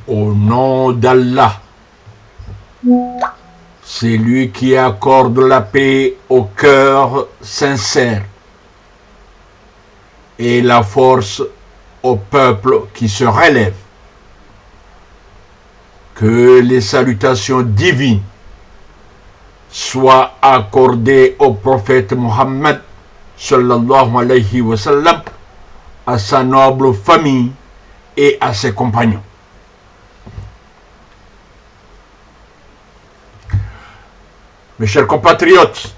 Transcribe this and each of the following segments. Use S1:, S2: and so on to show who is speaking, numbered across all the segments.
S1: Au nom d'Allah, c'est lui qui accorde la paix au cœur sincère et la force au peuple qui se relève. Que les salutations divines soient accordées au prophète Mohammed sallallahu alayhi wa sallam, à sa noble famille et à ses compagnons. Mes chers compatriotes,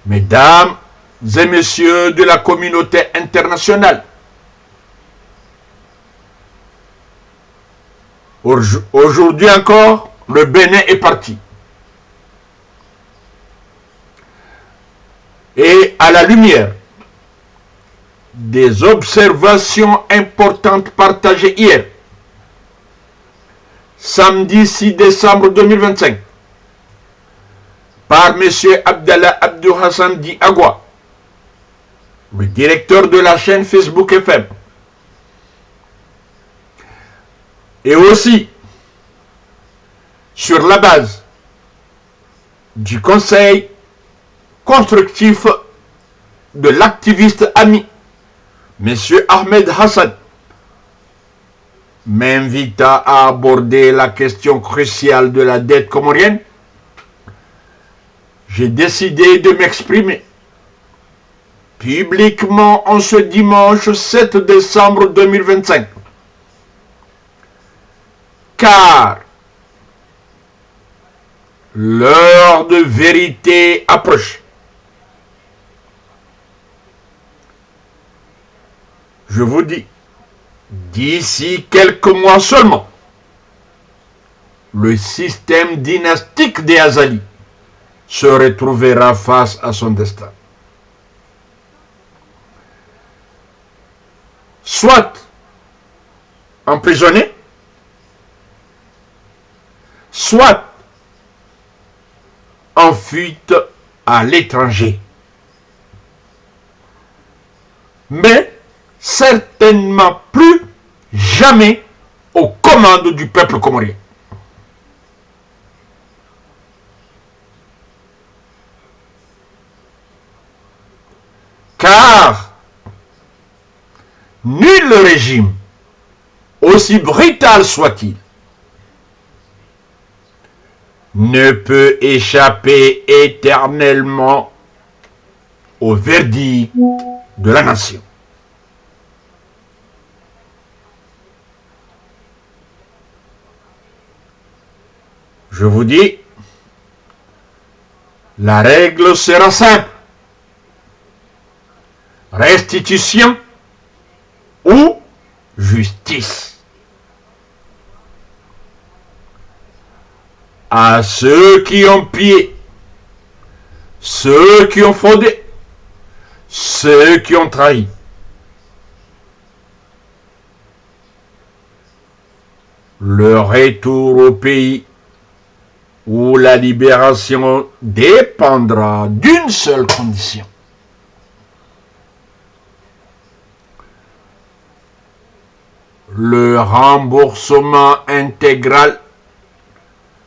S1: mesdames et messieurs de la communauté internationale, aujourd'hui encore, le Bénin est parti. Et à la lumière des observations importantes partagées hier, samedi 6 décembre 2025, par M. Abdallah Abdou Hassan Di Agua, le directeur de la chaîne Facebook FM, et aussi sur la base du conseil constructif de l'activiste ami M. Ahmed Hassan, m'invita à aborder la question cruciale de la dette comorienne, j'ai décidé de m'exprimer publiquement en ce dimanche 7 décembre 2025. Car l'heure de vérité approche. Je vous dis, d'ici quelques mois seulement, le système dynastique des Azali se retrouvera face à son destin. Soit emprisonné, soit en fuite à l'étranger. Mais certainement plus jamais aux commandes du peuple comorien. Car nul régime, aussi brutal soit-il, ne peut échapper éternellement au verdict de la nation. Je vous dis, la règle sera simple. Restitution ou justice. À ceux qui ont pillé, ceux qui ont fraudé, ceux qui ont trahi. Le retour au pays où la libération dépendra d'une seule condition. Le remboursement intégral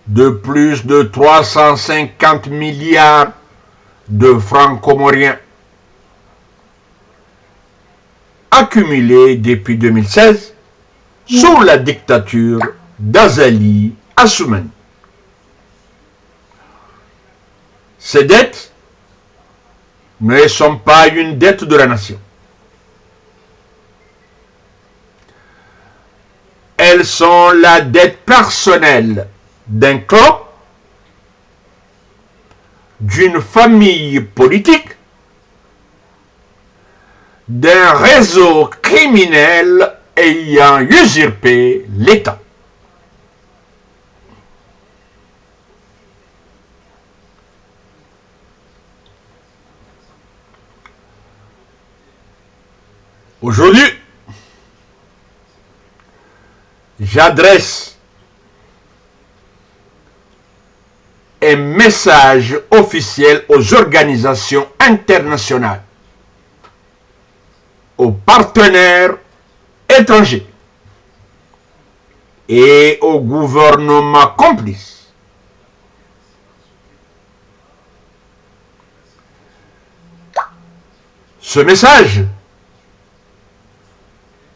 S1: de plus de 350 milliards de francs comoriens accumulés depuis 2016 sous la dictature d'Azali Assoumani. Ces dettes ne sont pas une dette de la nation. Elles sont la dette personnelle d'un clan, d'une famille politique, d'un réseau criminel ayant usurpé l'État. Aujourd'hui, j'adresse un message officiel aux organisations internationales, aux partenaires étrangers, et au gouvernement complice. Ce message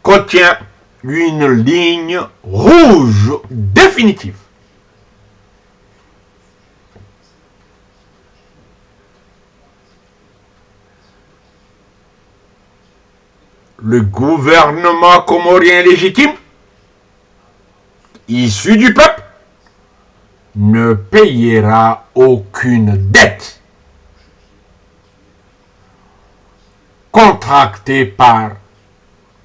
S1: contient une ligne rouge définitive. Le gouvernement comorien légitime, issu du peuple, ne payera aucune dette contractée par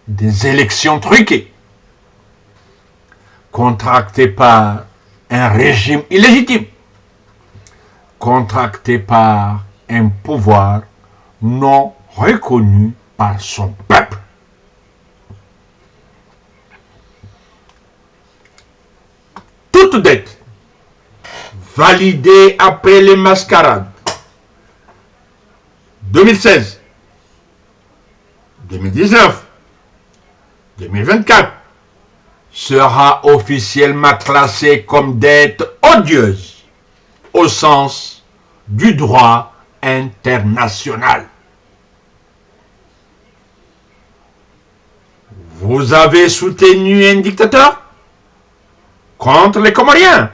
S1: des élections truquées, contractées par un régime illégitime, contractées par un pouvoir non reconnu par son peuple. Toute dette validée après les mascarades 2016, 2019, 2024 sera officiellement classée comme dette odieuse au sens du droit international. Vous avez soutenu un dictateur contre les Comoriens.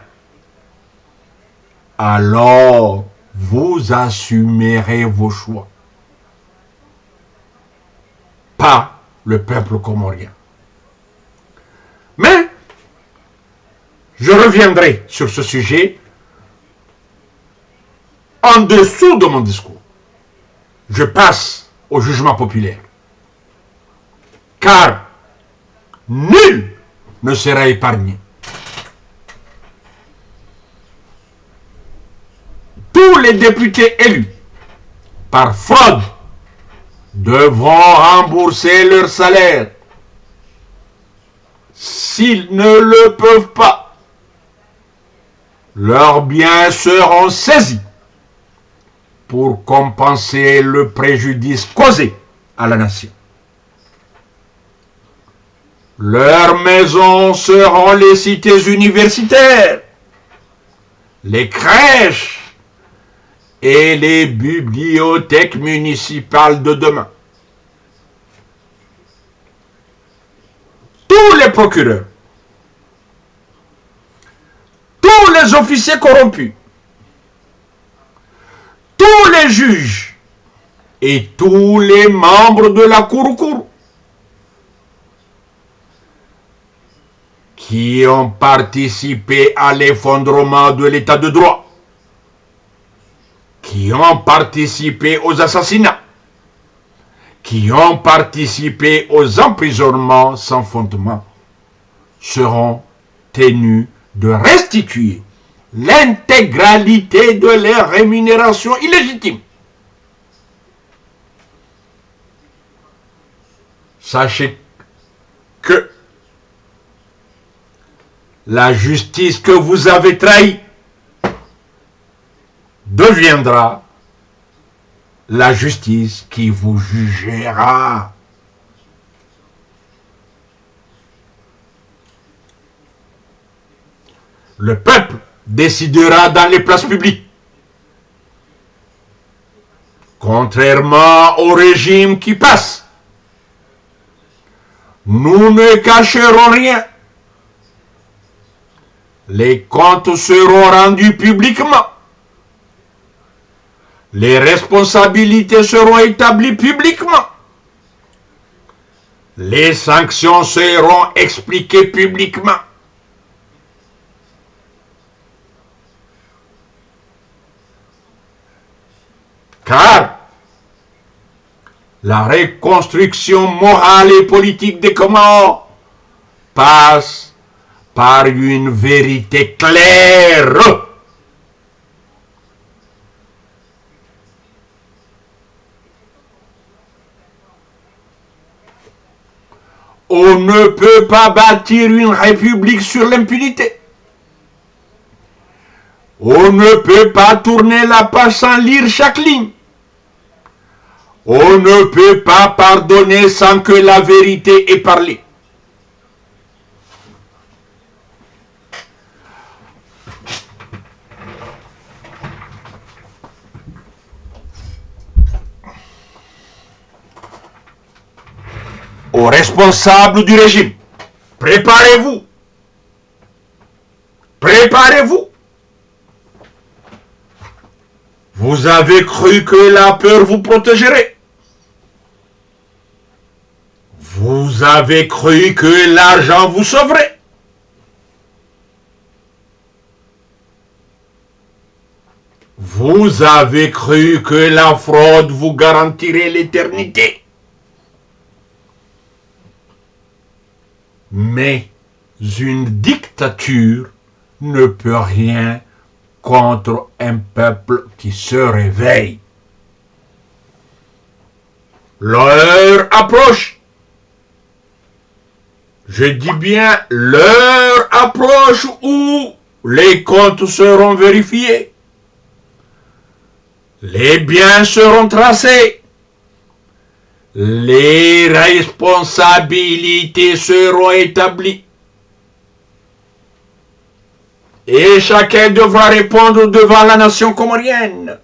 S1: Alors, vous assumerez vos choix. Pas le peuple comorien. Mais, je reviendrai sur ce sujet en dessous de mon discours. Je passe au jugement populaire. Car nul ne sera épargné. Tous les députés élus par fraude devront rembourser leur salaire. S'ils ne le peuvent pas, leurs biens seront saisis pour compenser le préjudice causé à la nation. Leurs maisons seront les cités universitaires, les crèches et les bibliothèques municipales de demain. Tous les procureurs, tous les officiers corrompus, tous les juges et tous les membres de la Kouroukourou qui ont participé à l'effondrement de l'état de droit, qui ont participé aux assassinats, qui ont participé aux emprisonnements sans fondement, seront tenus de restituer l'intégralité de leur rémunération illégitime. Sachez que la justice que vous avez trahie deviendra la justice qui vous jugera. Le peuple décidera dans les places publiques. Contrairement au régime qui passe, nous ne cacherons rien. Les comptes seront rendus publiquement. Les responsabilités seront établies publiquement. Les sanctions seront expliquées publiquement. Car la reconstruction morale et politique des Comores passe par une vérité claire. On ne peut pas bâtir une république sur l'impunité. On ne peut pas tourner la page sans lire chaque ligne. On ne peut pas pardonner sans que la vérité ait parlé. aux responsables du régime, préparez-vous. Préparez-vous. Vous avez cru que la peur vous protégerait. Vous avez cru que l'argent vous sauverait. Vous avez cru que la fraude vous garantirait l'éternité. Mais une dictature ne peut rien contre un peuple qui se réveille. L'heure approche. Je dis bien, l'heure approche où les comptes seront vérifiés. Les biens seront tracés. Les responsabilités seront établies. Et chacun devra répondre devant la nation comorienne.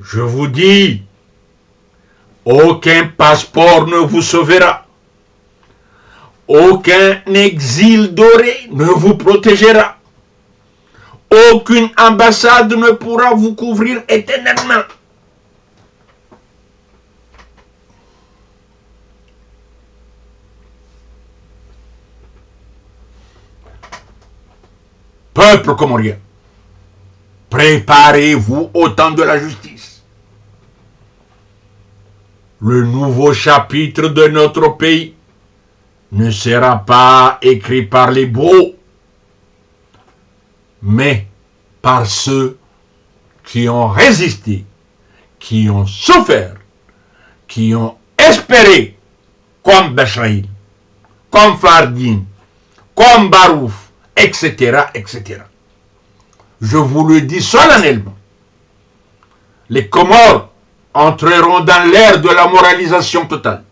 S1: Je vous dis, aucun passeport ne vous sauvera. Aucun exil doré ne vous protégera. Aucune ambassade ne pourra vous couvrir éternellement. Peuple comorien, préparez-vous au temps de la justice. Le nouveau chapitre de notre pays ne sera pas écrit par les bourreaux, mais par ceux qui ont résisté, qui ont souffert, qui ont espéré, comme Bechaïl, comme Fardine, comme Barouf, etc., etc. Je vous le dis solennellement, les Comores entreront dans l'ère de la moralisation totale.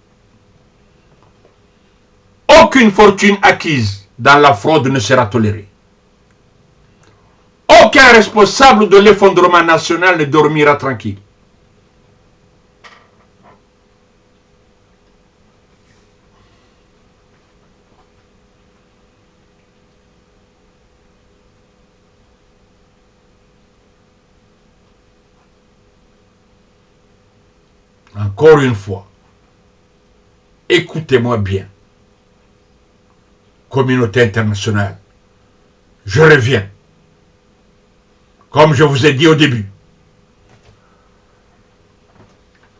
S1: Aucune fortune acquise dans la fraude ne sera tolérée. Aucun responsable de l'effondrement national ne dormira tranquille. Encore une fois, écoutez-moi bien. Communauté internationale, je reviens. Comme je vous ai dit au début,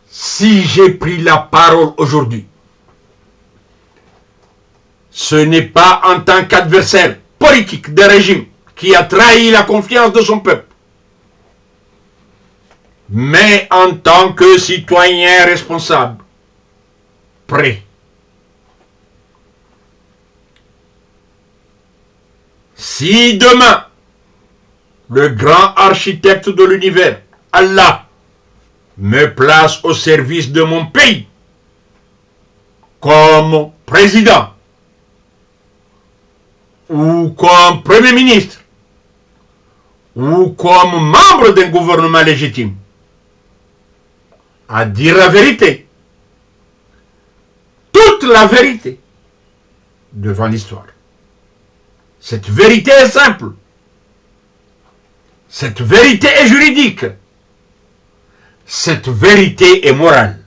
S1: si j'ai pris la parole aujourd'hui, ce n'est pas en tant qu'adversaire politique d'un régime qui a trahi la confiance de son peuple, mais en tant que citoyen responsable, prêt. Si demain, le grand architecte de l'univers, Allah, me place au service de mon pays, comme président, ou comme premier ministre, ou comme membre d'un gouvernement légitime, à dire la vérité, toute la vérité, devant l'histoire. Cette vérité est simple. Cette vérité est juridique. Cette vérité est morale.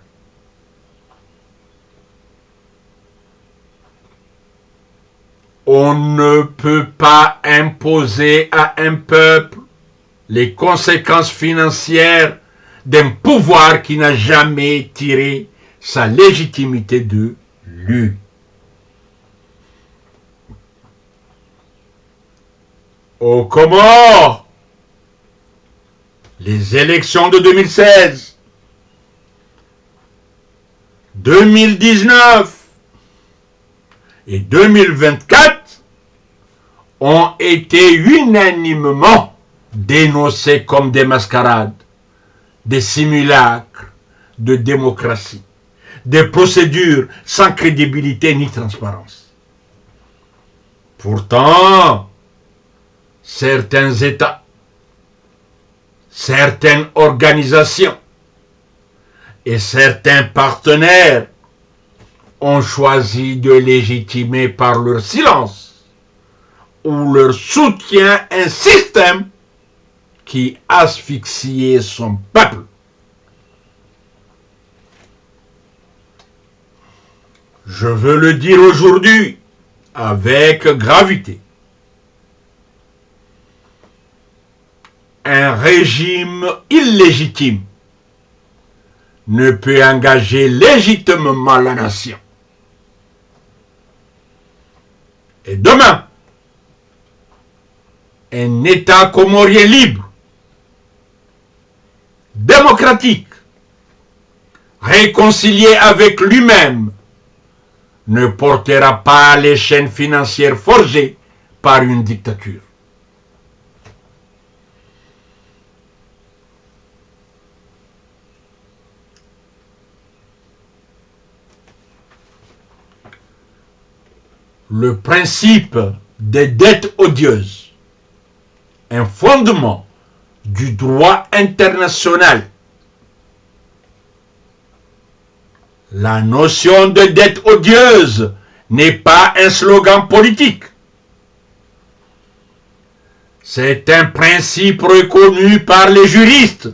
S1: On ne peut pas imposer à un peuple les conséquences financières d'un pouvoir qui n'a jamais tiré sa légitimité de lui. Aux Comores, les élections de 2016, 2019 et 2024 ont été unanimement dénoncées comme des mascarades, des simulacres de démocratie, des procédures sans crédibilité ni transparence. Pourtant, certains États, certaines organisations et certains partenaires ont choisi de légitimer par leur silence ou leur soutien un système qui asphyxiait son peuple. Je veux le dire aujourd'hui avec gravité. Un régime illégitime ne peut engager légitimement la nation. Et demain, un État comorien libre, démocratique, réconcilié avec lui-même, ne portera pas les chaînes financières forgées par une dictature. Le principe des dettes odieuses, un fondement du droit international. La notion de dette odieuse n'est pas un slogan politique. C'est un principe reconnu par les juristes,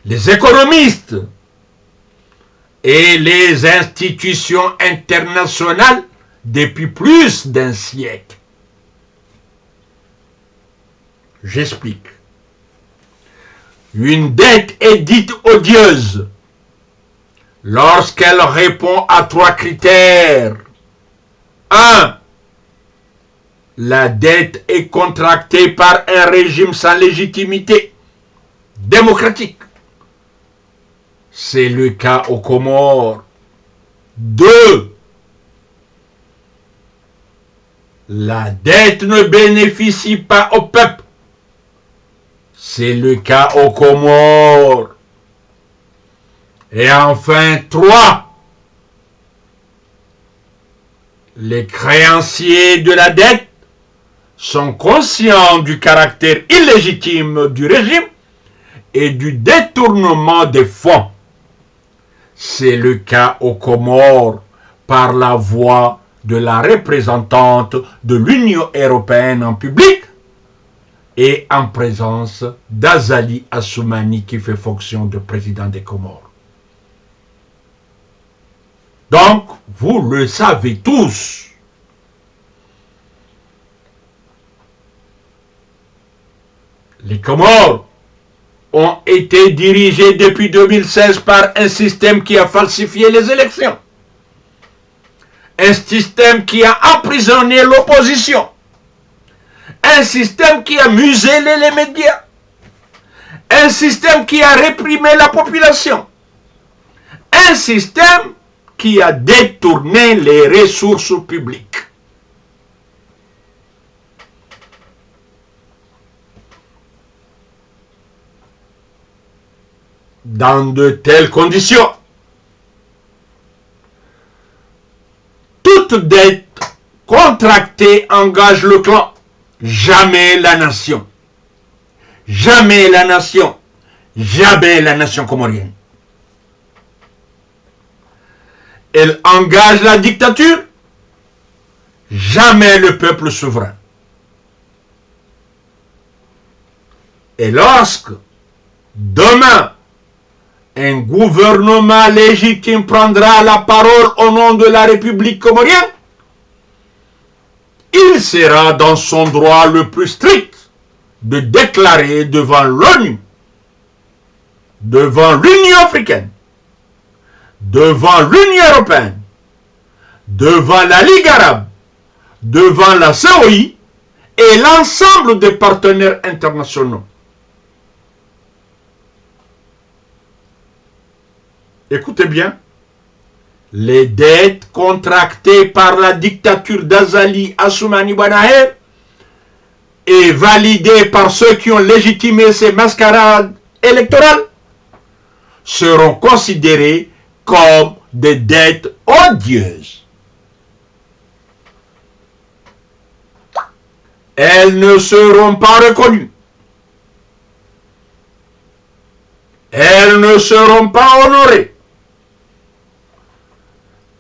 S1: les économistes et les institutions internationales depuis plus d'un siècle. J'explique. Une dette est dite odieuse lorsqu'elle répond à 3 critères. 1. La dette est contractée par un régime sans légitimité démocratique. C'est le cas aux Comores. 2. La dette ne bénéficie pas au peuple. C'est le cas aux Comores. Et enfin, 3. Les créanciers de la dette sont conscients du caractère illégitime du régime et du détournement des fonds. C'est le cas aux Comores par la voix de la représentante de l'Union européenne en public et en présence d'Azali Assoumani qui fait fonction de président des Comores. Donc, vous le savez tous. Les Comores ont été dirigés depuis 2016 par un système qui a falsifié les élections. Un système qui a emprisonné l'opposition. Un système qui a muselé les médias. Un système qui a réprimé la population. Un système qui a détourné les ressources publiques. Dans de telles conditions, toute dette contractée engage le clan, jamais la nation. Jamais la nation. Jamais la nation comorienne. Elle engage la dictature, jamais le peuple souverain. Et lorsque, demain, un gouvernement légitime prendra la parole au nom de la République comorienne, il sera dans son droit le plus strict de déclarer devant l'ONU, devant l'Union africaine, devant l'Union européenne, devant la Ligue arabe, devant la COI et l'ensemble des partenaires internationaux. Écoutez bien, les dettes contractées par la dictature d'Azali Assoumani Ouattara et validées par ceux qui ont légitimé ces mascarades électorales seront considérées comme des dettes odieuses. elles ne seront pas reconnues. Elles ne seront pas honorées.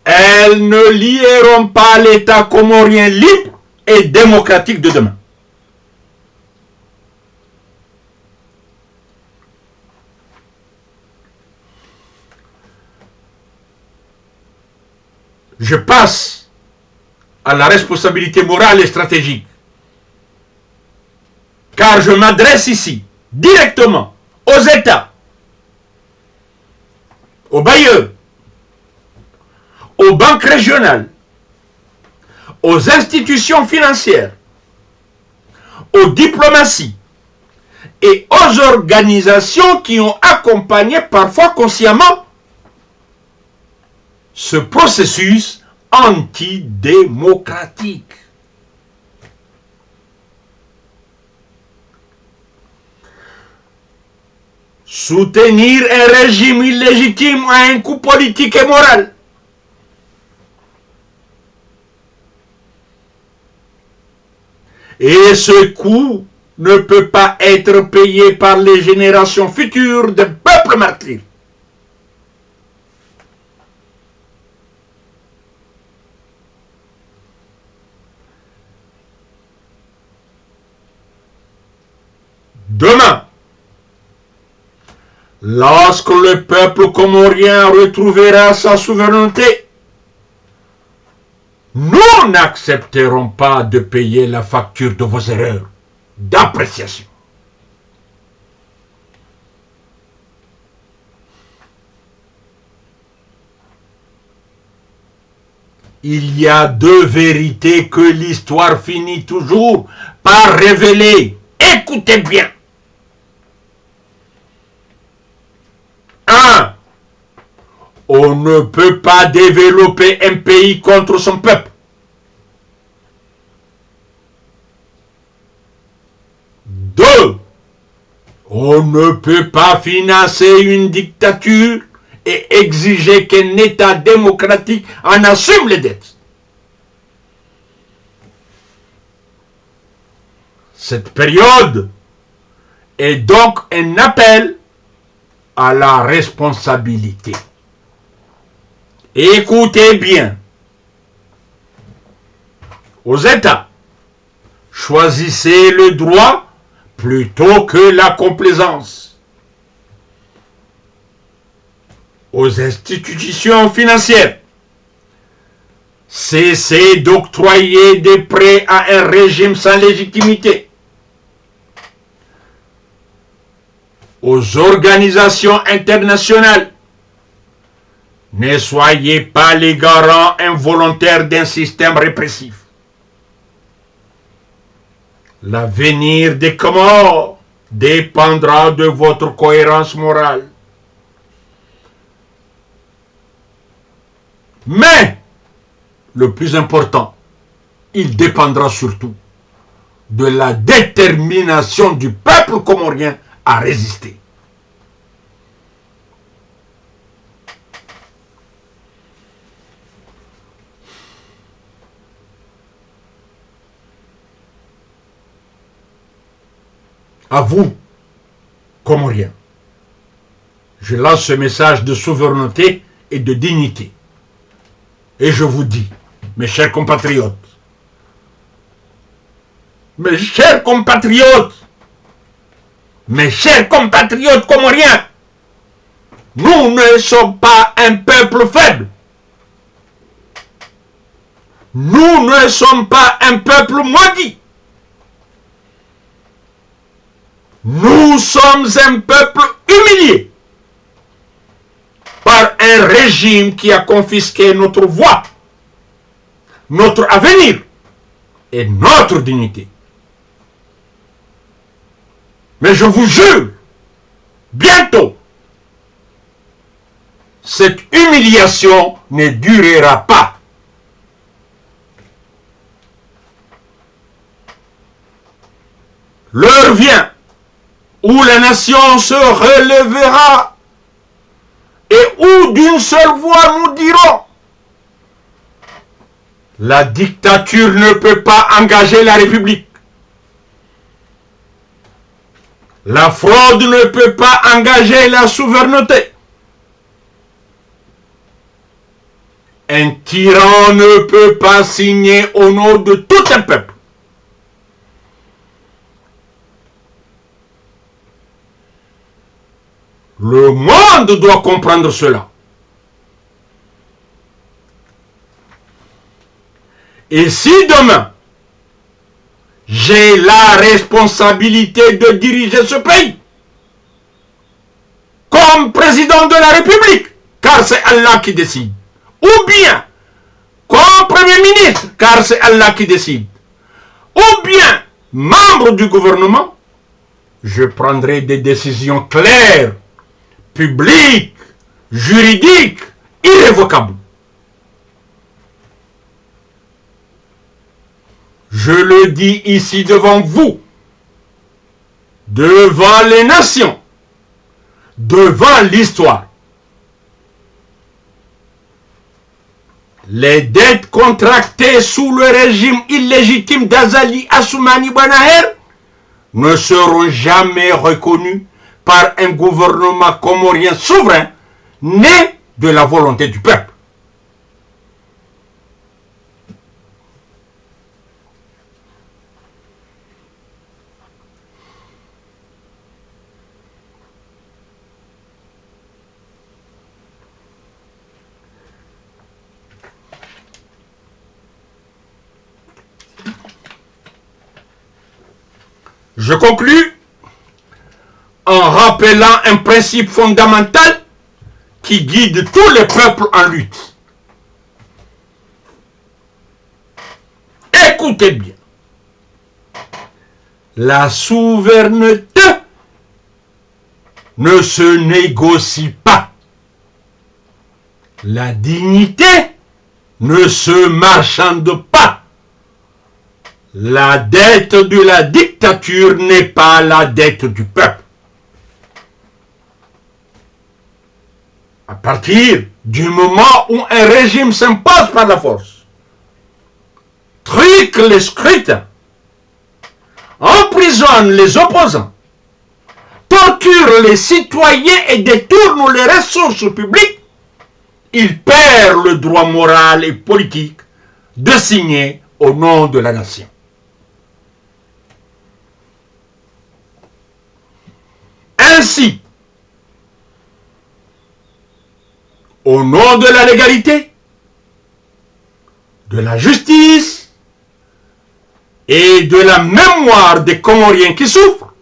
S1: Elles ne lieront pas l'État comorien libre et démocratique de demain. Je passe à la responsabilité morale et stratégique, car je m'adresse ici directement aux États, aux bailleurs, aux banques régionales, aux institutions financières, aux diplomaties et aux organisations qui ont accompagné parfois consciemment ce processus antidémocratique. Soutenir un régime illégitime a un coût politique et moral. Et ce coût ne peut pas être payé par les générations futures de peuples martyrs. Demain, lorsque le peuple comorien retrouvera sa souveraineté, nous n'accepterons pas de payer la facture de vos erreurs d'appréciation. Il y a deux vérités que l'histoire finit toujours par révéler. Écoutez bien. 1. On ne peut pas développer un pays contre son peuple. 2. On ne peut pas financer une dictature et exiger qu'un État démocratique en assume les dettes. Cette période est donc un appel à la responsabilité. Écoutez bien. Aux États, choisissez le droit plutôt que la complaisance. Aux institutions financières, cessez d'octroyer des prêts à un régime sans légitimité. Aux organisations internationales, ne soyez pas les garants involontaires d'un système répressif. L'avenir des Comores dépendra de votre cohérence morale. Mais, le plus important, il dépendra surtout de la détermination du peuple comorien à résister. À vous, Comoriens, je lance ce message de souveraineté et de dignité. Et je vous dis, mes chers compatriotes, mes chers compatriotes comoriens, nous ne sommes pas un peuple faible. Nous ne sommes pas un peuple maudit. Nous sommes un peuple humilié par un régime qui a confisqué notre voix, notre avenir et notre dignité. Mais je vous jure, bientôt, cette humiliation ne durera pas. L'heure vient où la nation se relèvera et où d'une seule voix nous dirons: la dictature ne peut pas engager la République. La fraude ne peut pas engager la souveraineté. Un tyran ne peut pas signer au nom de tout un peuple. Le monde doit comprendre cela. Et si demain, j'ai la responsabilité de diriger ce pays, comme président de la République, car c'est Allah qui décide, ou bien comme Premier ministre, car c'est Allah qui décide, ou bien membre du gouvernement, je prendrai des décisions claires, publiques, juridiques, irrévocables. Je le dis ici devant vous, devant les nations, devant l'histoire. Les dettes contractées sous le régime illégitime d'Azali Assoumani Banaher ne seront jamais reconnues par un gouvernement comorien souverain né de la volonté du peuple. Je conclus en rappelant un principe fondamental qui guide tous les peuples en lutte. Écoutez bien. La souveraineté ne se négocie pas. La dignité ne se marchande pas. La dette de la dictature n'est pas la dette du peuple. À partir du moment où un régime s'impose par la force, truque les scrutins, emprisonne les opposants, torture les citoyens et détourne les ressources publiques, il perd le droit moral et politique de signer au nom de la nation. Ainsi, au nom de la légalité, de la justice et de la mémoire des Comoriens qui souffrent,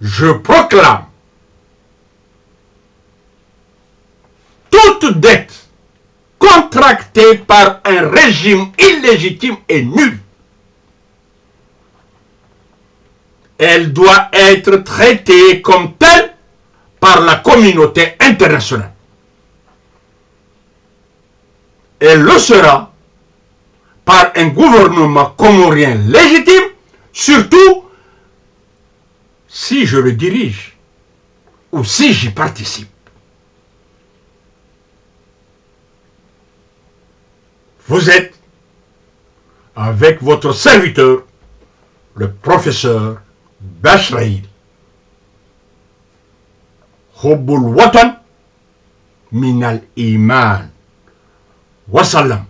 S1: je proclame toute dette contractée par un régime illégitime et nul. Elle doit être traitée comme telle par la communauté internationale. Elle le sera par un gouvernement comorien légitime, surtout si je le dirige ou si j'y participe. Vous êtes avec votre serviteur, le professeur Bachraïl. Hubbul Watan Minal Iman. Wassalam.